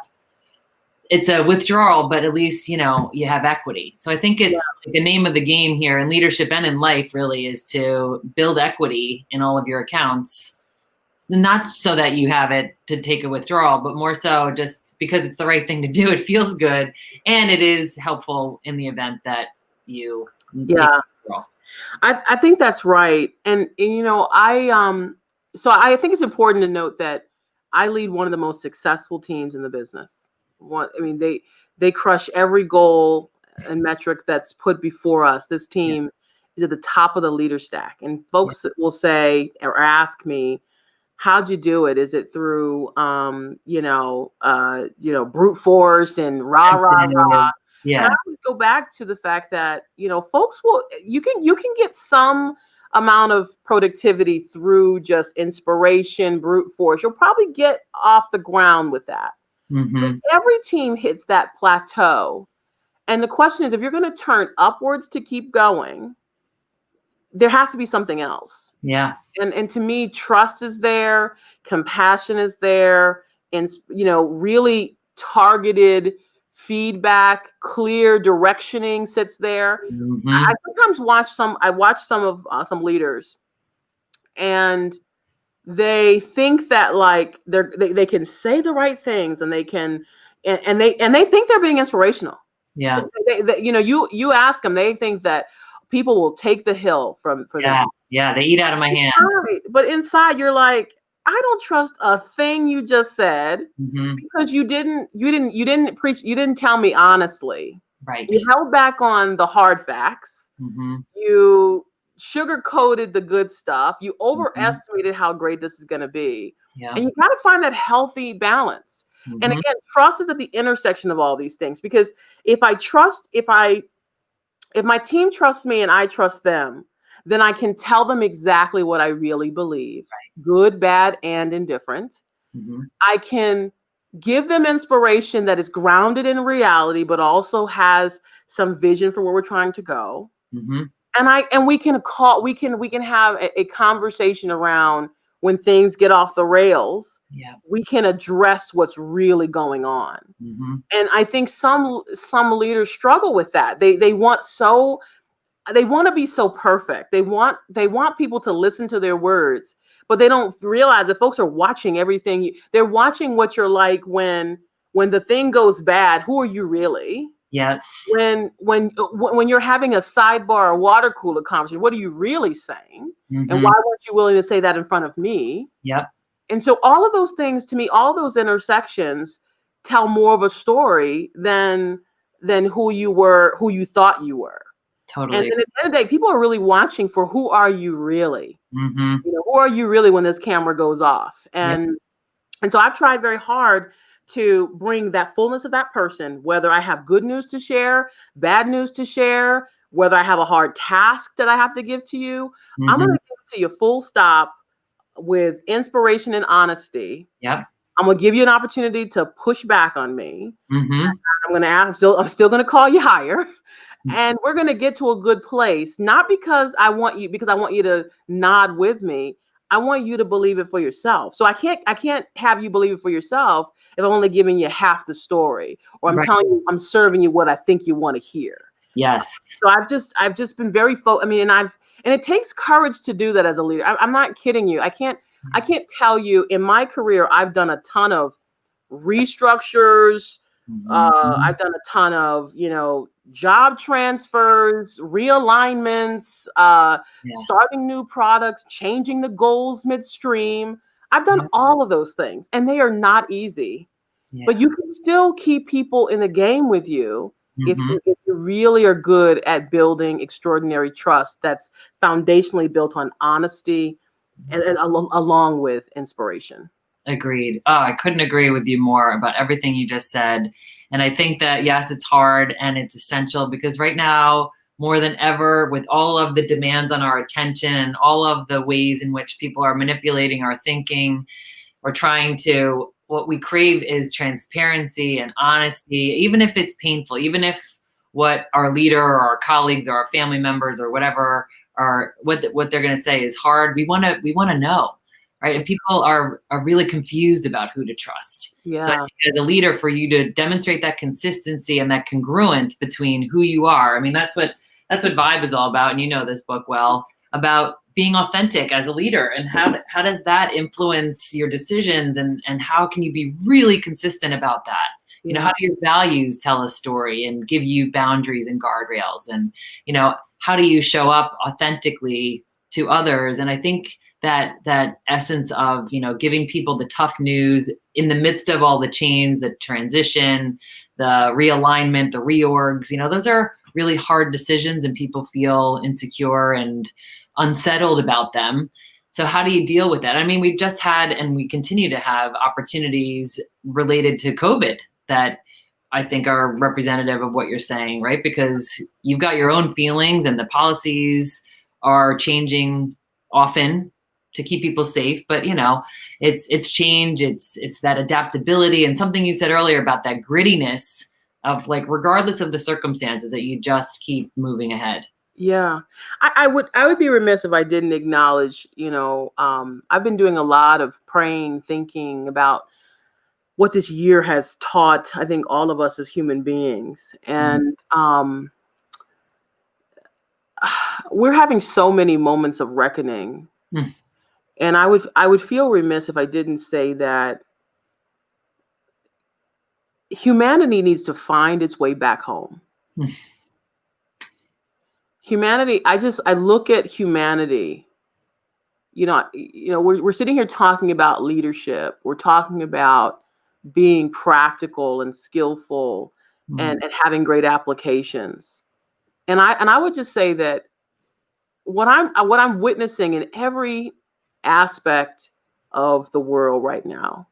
it's a withdrawal, but at least, you have equity. So I think it's the name of the game here in leadership and in life really is to build equity in all of your accounts. It's not so that you have it to take a withdrawal, but more so just because it's the right thing to do. It feels good. And it is helpful in the event that you take a withdrawal. I think that's right. And so I think it's important to note that I lead one of the most successful teams in the business. They crush every goal and metric that's put before us. This team is at the top of the leader stack. And folks will say or ask me, how'd you do it? Is it through brute force and rah? Yeah. And I always go back to the fact that, folks you can get some amount of productivity through just inspiration, brute force. You'll probably get off the ground with that. But every team hits that plateau. And the question is, if you're going to turn upwards to keep going, there has to be something else. Yeah. And to me, trust is there, compassion is there, and, really targeted feedback, clear directioning sits there. I sometimes watch some leaders, and they think that like they can say the right things, and they can and they think they're being inspirational. Yeah. You ask them, they think that people will take the hill for them. Yeah, they eat out of my hand. Right. But inside you're like, I don't trust a thing you just said, because you didn't preach, you didn't tell me honestly. Right. You held back on the hard facts. You sugar-coated the good stuff. You overestimated how great this is going to be. Yeah. And you got to find that healthy balance. And again, trust is at the intersection of all these things, because if my team trusts me and I trust them, then I can tell them exactly what I really believe, good, bad, and indifferent. I can give them inspiration that is grounded in reality, but also has some vision for where we're trying to go. And we can have a conversation around when things get off the rails. Yeah. We can address what's really going on. Mm-hmm. And I think some leaders struggle with that. They want to be so perfect. They want people to listen to their words, but they don't realize that folks are watching everything. They're watching what you're like when the thing goes bad. Who are you really? Yes. When you're having a sidebar or water cooler conversation, what are you really saying? Mm-hmm. And why weren't you willing to say that in front of me? Yep. And so all of those things, to me, all those intersections tell more of a story than who you thought you were. Totally. And at the end of the day, people are really watching for who are you really? Mm-hmm. Who are you really when this camera goes off? And so I've tried very hard to bring that fullness of that person, whether I have good news to share, bad news to share, whether I have a hard task that I have to give to you. Mm-hmm. I'm going to give it to you full stop with inspiration and honesty. Yep. I'm going to give you an opportunity to push back on me. Mm-hmm. I'm going to ask, I'm still going to call you higher. And we're going to get to a good place, not because I want you to nod with me. I want you to believe it for yourself. So I can't have you believe it for yourself if I'm only giving you half the story, or I'm telling you, I'm serving you what I think you want to hear. Yes. So I've just been very and it takes courage to do that as a leader. I'm not kidding you. I can't tell you, in my career, I've done a ton of restructures. I've done a ton of, job transfers, realignments, starting new products, changing the goals midstream. I've done all of those things, and they are not easy. But you can still keep people in the game with you if you really are good at building extraordinary trust that's foundationally built on honesty and along with inspiration. Agreed. Oh, I couldn't agree with you more about everything you just said. And I think that, yes, it's hard and it's essential, because right now, more than ever, with all of the demands on our attention and all of the ways in which people are manipulating our thinking or trying to, what we crave is transparency and honesty, even if it's painful, even if what our leader or our colleagues or our family members or whatever are, what they're going to say is hard. We want to know. Right. And people are really confused about who to trust. Yeah. So I think as a leader, for you to demonstrate that consistency and that congruence between who you are. I mean, that's what Vibe is all about. And you know this book well, about being authentic as a leader, and how does that influence your decisions, and how can you be really consistent about that? You know, how do your values tell a story and give you boundaries and guardrails? And, how do you show up authentically to others? And I think that essence of, giving people the tough news in the midst of all the change, the transition, the realignment, the reorgs, those are really hard decisions, and people feel insecure and unsettled about them. So how do you deal with that? I mean, we've just had, and we continue to have, opportunities related to COVID that I think are representative of what you're saying, right? Because you've got your own feelings, and the policies are changing often to keep people safe, but it's change, it's that adaptability, and something you said earlier about that grittiness of, like, regardless of the circumstances, that you just keep moving ahead. Yeah, I would be remiss if I didn't acknowledge, I've been doing a lot of praying, thinking about what this year has taught, I think, all of us as human beings. And we're having so many moments of reckoning. And I would feel remiss if I didn't say that humanity needs to find its way back home. Humanity, I look at humanity, we're sitting here talking about leadership. We're talking about being practical and skillful and having great applications. And I would just say that what I'm witnessing in every aspect of the world right now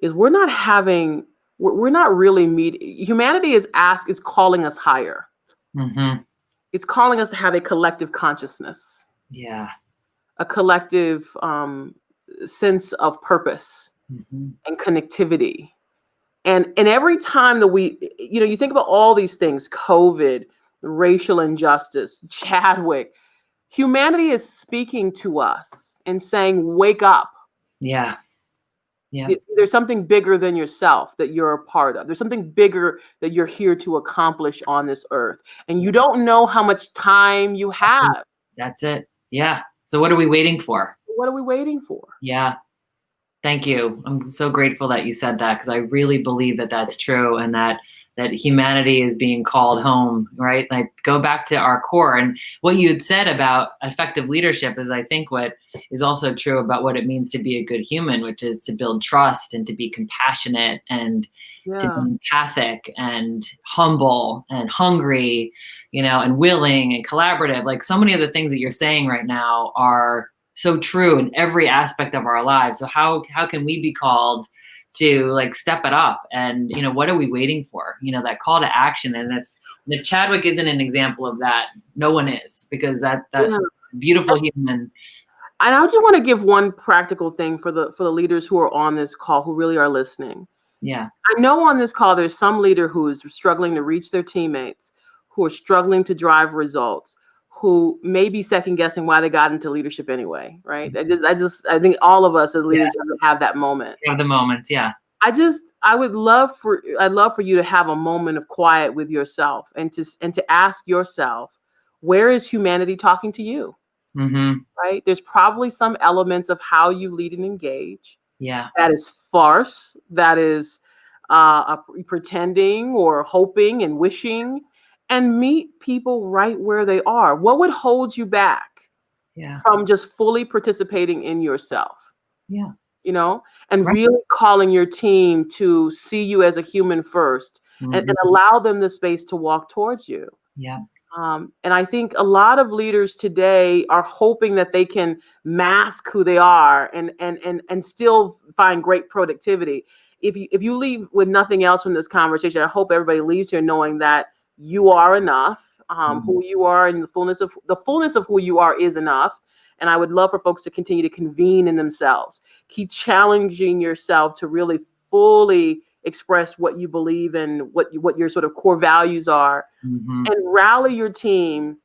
is we're not really meeting. Humanity is calling us higher. It's calling us to have a collective consciousness. Yeah. A collective sense of purpose and connectivity. And every time that you think about all these things, COVID, racial injustice, Chadwick. Humanity is speaking to us and saying, wake up. Yeah. Yeah. There's something bigger than yourself that you're a part of. There's something bigger that you're here to accomplish on this earth. And you don't know how much time you have. That's it. Yeah. So what are we waiting for? What are we waiting for? Yeah. Thank you. I'm so grateful that you said that, because I really believe that that's true, and that humanity is being called home, right? Like, go back to our core. And what you had said about effective leadership is, I think, what is also true about what it means to be a good human, which is to build trust and to be compassionate and to be empathic and humble and hungry, and willing and collaborative. Like, so many of the things that you're saying right now are so true in every aspect of our lives. So how can we be called to, like, step it up? And what are we waiting for? That call to action. And if Chadwick isn't an example of that, no one is, because that beautiful human. And I just want to give one practical thing for the leaders who are on this call, who really are listening. Yeah. I know on this call there's some leader who is struggling to reach their teammates, who are struggling to drive results, who may be second guessing why they got into leadership anyway, right? I think all of us as leaders have that moment. Have the moments, yeah. I'd love for you to have a moment of quiet with yourself and to ask yourself, where is humanity talking to you? Mm-hmm. Right? There's probably some elements of how you lead and engage. Yeah. That is farce. That is pretending or hoping and wishing. And meet people right where they are. What would hold you back from just fully participating in yourself? Yeah. And really calling your team to see you as a human first, and allow them the space to walk towards you. Yeah. And I think a lot of leaders today are hoping that they can mask who they are and still find great productivity. If you leave with nothing else from this conversation, I hope everybody leaves here knowing that you are enough. Who you are, and the fullness of who you are is enough. And I would love for folks to continue to convene in themselves. Keep challenging yourself to really fully express what you believe in, what your sort of core values are, and rally your team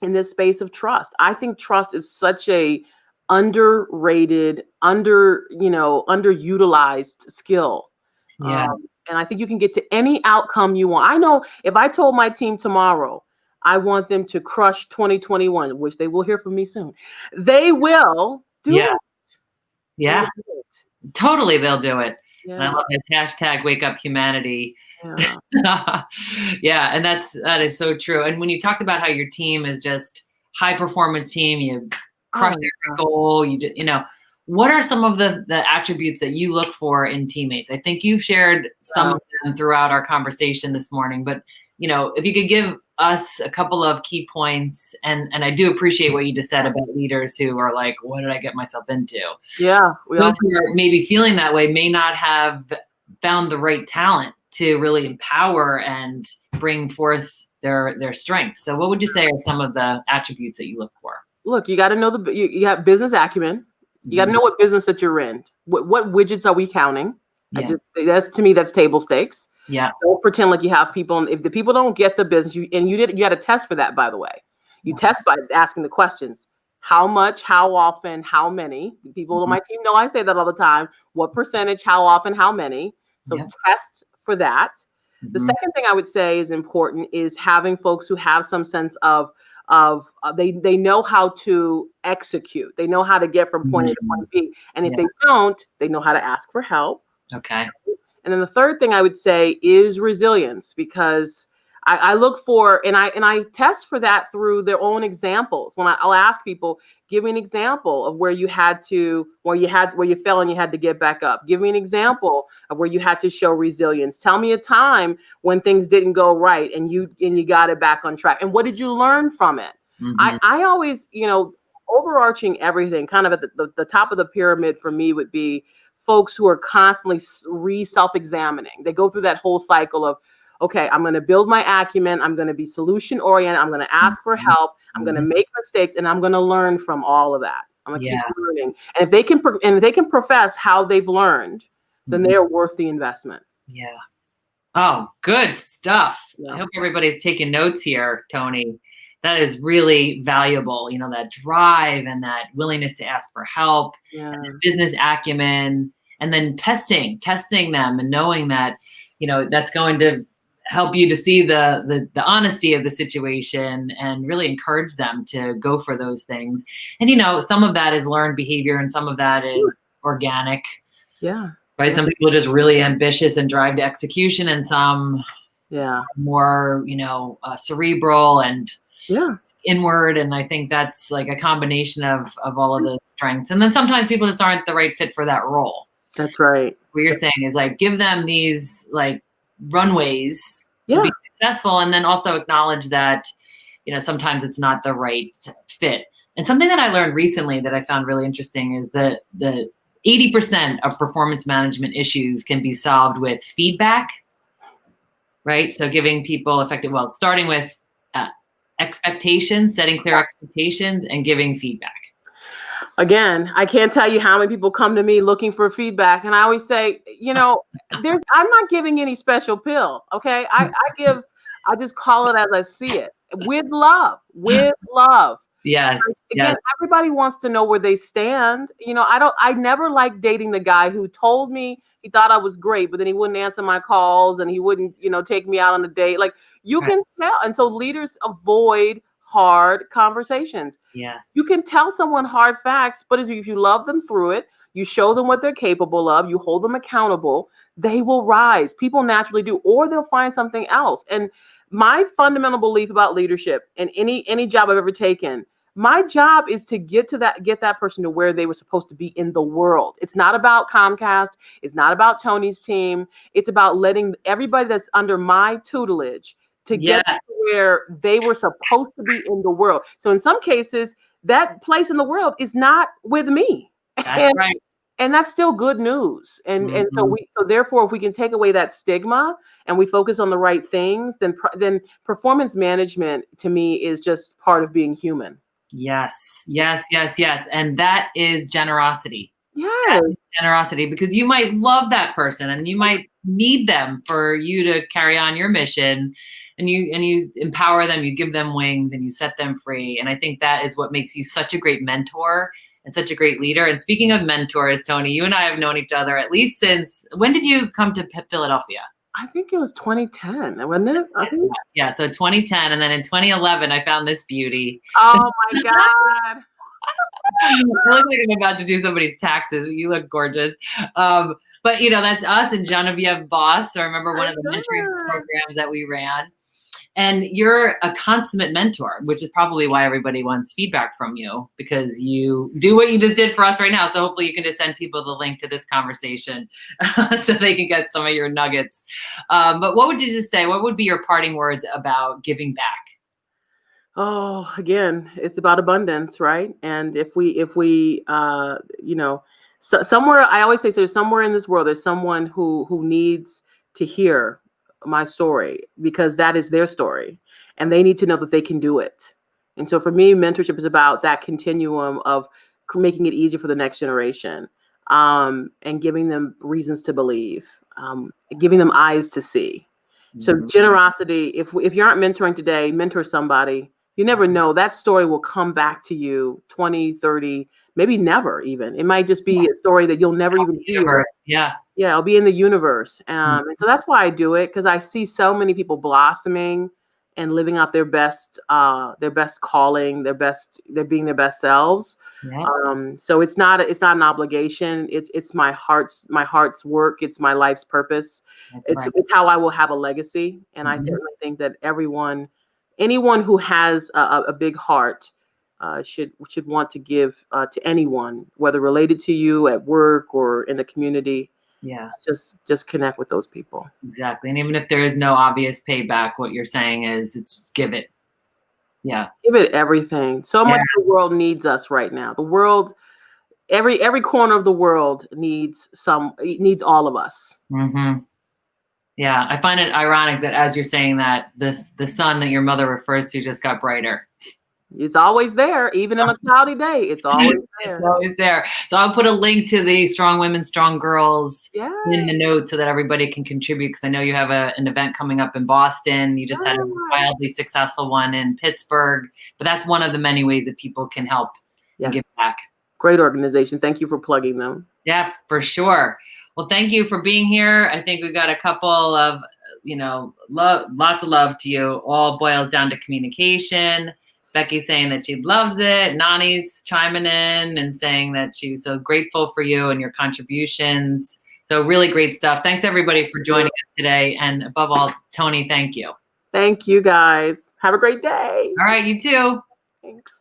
in this space of trust. I think trust is such a underrated, underutilized skill. Yeah. And I think you can get to any outcome you want. I know if I told my team tomorrow, I want them to crush 2021, which they will hear from me soon, they will do it. Yeah. Totally, they'll do it. Yeah. And I love this hashtag Wake Up Humanity. Yeah. Yeah, and that is so true. And when you talked about how your team is just high performance team, you crush every goal, what are some of the attributes that you look for in teammates? I think you've shared some of them throughout our conversation this morning, but if you could give us a couple of key points, and I do appreciate what you just said about leaders who are like, what did I get myself into? Yeah. Those who are maybe feeling that way may not have found the right talent to really empower and bring forth their strengths. So what would you say are some of the attributes that you look for? Look, you got to know you have business acumen. You got to know what business that you're in. What widgets are we counting? That's to me, that's table stakes. Yeah. Don't pretend like you have people. And if the people don't get the business, you got to test for that, by the way. You test by asking the questions. How much, how often, how many? People on my team know I say that all the time. What percentage, how often, how many? So test for that. The second thing I would say is important is having folks who have some sense of they know how to execute. They know how to get from point A to point B. And if they don't, they know how to ask for help. Okay. And then the third thing I would say is resilience, because I look for, and I test for that through their own examples. When I'll ask people, give me an example of where you fell and you had to get back up. Give me an example of where you had to show resilience. Tell me a time when things didn't go right and you got it back on track. And what did you learn from it? I always, overarching everything, kind of at the top of the pyramid for me would be folks who are constantly self-examining. They go through that whole cycle of, okay, I'm going to build my acumen. I'm going to be solution oriented. I'm going to ask for help. I'm going to make mistakes, and I'm going to learn from all of that. I'm going to keep learning. And if they can profess how they've learned, then they're worth the investment. Yeah. Oh, good stuff. I Yeah. hope everybody's taking notes here, Toni. That is really valuable. That drive and that willingness to ask for help Yeah. and the business acumen, and then testing them and knowing that, that's going to help you to see the honesty of the situation and really encourage them to go for those things. And, some of that is learned behavior and some of that is organic. Yeah. Right. Yeah. Some people are just really ambitious and drive to execution, and some Yeah. more, cerebral and Yeah. inward. And I think that's like a combination of all of those strengths. And then sometimes people just aren't the right fit for that role. That's right. What you're saying is like, give them these like runways to Yeah. be successful. And then also acknowledge that, sometimes it's not the right fit. And something that I learned recently that I found really interesting is that the 80% of performance management issues can be solved with feedback, right? So giving people starting with expectations, setting clear expectations, and giving feedback. Again, I can't tell you how many people come to me looking for feedback. And I always say, I'm not giving any special pill. Okay. I just call it as I see it, with love, Yes. Again, everybody wants to know where they stand. I never liked dating the guy who told me he thought I was great, but then he wouldn't answer my calls and he wouldn't, take me out on a date. Like, you can tell. And so leaders avoid hard conversations. Yeah. You can tell someone hard facts, but if you love them through it, you show them what they're capable of, you hold them accountable, they will rise. People naturally do, or they'll find something else. And my fundamental belief about leadership and any job I've ever taken, my job is to get that person to where they were supposed to be in the world. It's not about Comcast. It's not about Toni's team. It's about letting everybody that's under my tutelage to get to where they were supposed to be in the world. So in some cases, that place in the world is not with me. That's right. And that's still good news. And so therefore, if we can take away that stigma and we focus on the right things, then performance management to me is just part of being human. Yes. And that is generosity. Yes. Generosity, because you might love that person and you might need them for you to carry on your mission, and you empower them, you give them wings, and you set them free. And I think that is what makes you such a great mentor and such a great leader. And speaking of mentors, Toni, you and I have known each other at least since, when did you come to Philadelphia? I think it was 2010, wasn't it? Yeah, so 2010, and then in 2011, I found this beauty. Oh my God. I look like I'm about to do somebody's taxes. You look gorgeous. But that's us and Genevieve Boss. So I remember one of the mentoring programs that we ran. And you're a consummate mentor, which is probably why everybody wants feedback from you, because you do what you just did for us right now. So hopefully you can just send people the link to this conversation so they can get some of your nuggets. But what would you just say? What would be your parting words about giving back? Oh, again, it's about abundance, right? And if we somewhere, I always say, so there's somewhere in this world, there's someone who needs to hear my story, because that is their story and they need to know that they can do it. And so for me, mentorship is about that continuum of making it easier for the next generation, and giving them reasons to believe, giving them eyes to see. So generosity, if you aren't mentoring today, mentor somebody. You never know, that story will come back to you 20, 30, maybe never even. It might just be a story that you'll never even hear. Yeah, it'll be in the universe. And so that's why I do it, because I see so many people blossoming and living out their best calling, they're being their best selves. Yeah. So it's not an obligation. It's my heart's work. It's my life's purpose. It's how I will have a legacy. And I certainly think that anyone who has a big heart should want to give to anyone, whether related to you at work or in the community. Yeah, just connect with those people. Exactly. And even if there is no obvious payback, what you're saying is it's just give it. Yeah, give it everything. So much of the world needs us right now. The world, every corner of the world needs all of us. Yeah, I find it ironic that as you're saying that, the sun that your mother refers to just got brighter. It's always there, even on a cloudy day. It's always there. It's always there. So I'll put a link to the Strong Women, Strong Girls Yeah. in the notes so that everybody can contribute, because I know you have an event coming up in Boston. You just had a wildly successful one in Pittsburgh. But that's one of the many ways that people can help and give back. Great organization. Thank you for plugging them. Yeah, for sure. Well, thank you for being here. I think we've got a couple of, lots of love to you. All boils down to communication. Becky's saying that she loves it. Nani's chiming in and saying that she's so grateful for you and your contributions. So really great stuff. Thanks everybody for joining us today. And above all, Toni, thank you. Thank you guys. Have a great day. All right, you too. Thanks.